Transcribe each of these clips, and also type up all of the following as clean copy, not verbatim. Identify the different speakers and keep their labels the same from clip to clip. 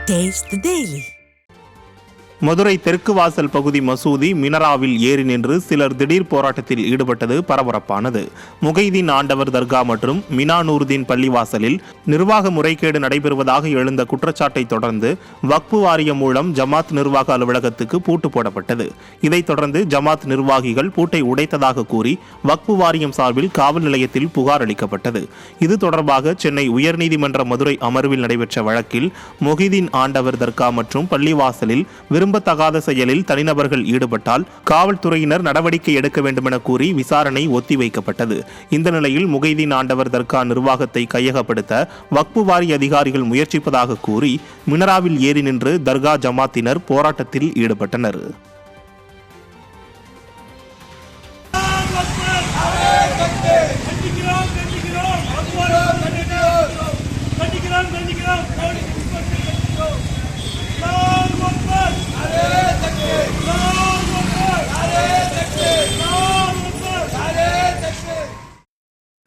Speaker 1: Taste the Daily.
Speaker 2: Madurai தெற்கு வாசல் பகுதி மசூதி மினராவில் ஏறி நின்று சிலர் திடீர் போராட்டத்தில் ஈடுபட்டது பரபரப்பானது. முகைதீன் ஆண்டவர் தர்கா மற்றும் மினானூர்தீன் பள்ளிவாசலில் நிர்வாக முறைகேடு நடைபெறுவதாக எழுந்த குற்றச்சாட்டை தொடர்ந்து வக்ஃபு வாரியம் மூலம் ஜமாத் நிர்வாக அலுவலகத்துக்கு பூட்டு போடப்பட்டது. இதைத் தொடர்ந்து ஜமாத் நிர்வாகிகள் பூட்டை உடைத்ததாக கூறி வக்ஃபு வாரியம் சார்பில் காவல் நிலையத்தில் புகார் அளிக்கப்பட்டது. இது தொடர்பாக சென்னை உயர்நீதிமன்ற மதுரை அமர்வில் நடைபெற்ற வழக்கில் முகைதீன் ஆண்டவர் தர்கா மற்றும் பள்ளிவாசலில் விரும்பத்தகாத செயலில் தனிநபர்கள் ஈடுபட்டால் காவல்துறையினர் நடவடிக்கை எடுக்க வேண்டும் என கூறி விசாரணை ஒத்திவைக்கப்பட்டது. இந்த நிலையில் முகைதீன் ஆண்டவர் தர்கா நிர்வாகத்தை கையகப்படுத்த வக்ஃபு வாரிய அதிகாரிகள் முயற்சிப்பதாக கூறி மினராவில் ஏறி நின்று தர்கா ஜமாத்தினர் போராட்டத்தில் ஈடுபட்டனர்.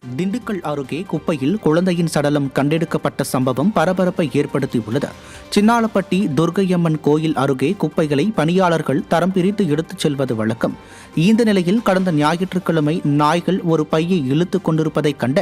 Speaker 3: திண்டுக்கல் அருகே குப்பையில் குழந்தையின் சடலம் கண்டெடுக்கப்பட்ட சம்பவம் பரபரப்பை ஏற்படுத்தியுள்ளது. சின்னாளப்பட்டி துர்க்கையம்மன் கோயில் அருகே குப்பைகளை பணியாளர்கள் தரம் பிரித்து எடுத்துச் செல்வது வழக்கம். இந்த நிலையில் கடந்த ஞாயிற்றுக்கிழமை நாய்கள் ஒரு பையை இழுத்துக் கொண்டிருப்பதை கண்ட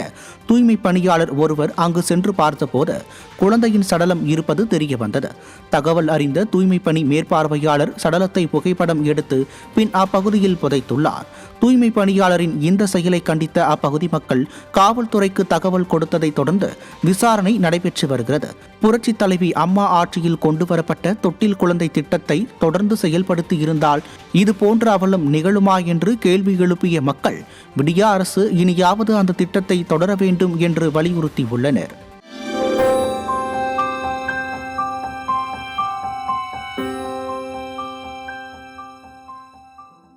Speaker 3: தூய்மை பணியாளர் ஒருவர் அங்கு சென்று பார்த்தபோது குழந்தையின் சடலம் இருப்பது தெரியவந்தது. தகவல் அறிந்த தூய்மை பணி மேற்பார்வையாளர் சடலத்தை புகைப்படம் எடுத்து பின் அப்பகுதியில் புதைத்துள்ளார். தூய்மை பணியாளரின் இந்த செயலை கண்டித்த அப்பகுதி மக்கள் காவல்துறைக்கு தகவல் கொடுத்ததை தொடர்ந்து விசாரணை நடைபெற்று வருகிறது. புரட்சி தலைவி அம்மா ஆட்சியில் கொண்டுவரப்பட்ட தொட்டில் குழந்தை திட்டத்தை தொடர்ந்து செயல்படுத்தி இருந்தால் இது போன்ற அவலம் நிகழுமா என்று கேள்வி எழுப்பிய மக்கள் விடியா அரசு இனியாவது அந்த திட்டத்தை தொடர வேண்டும் என்று வலியுறுத்தியுள்ளனர்.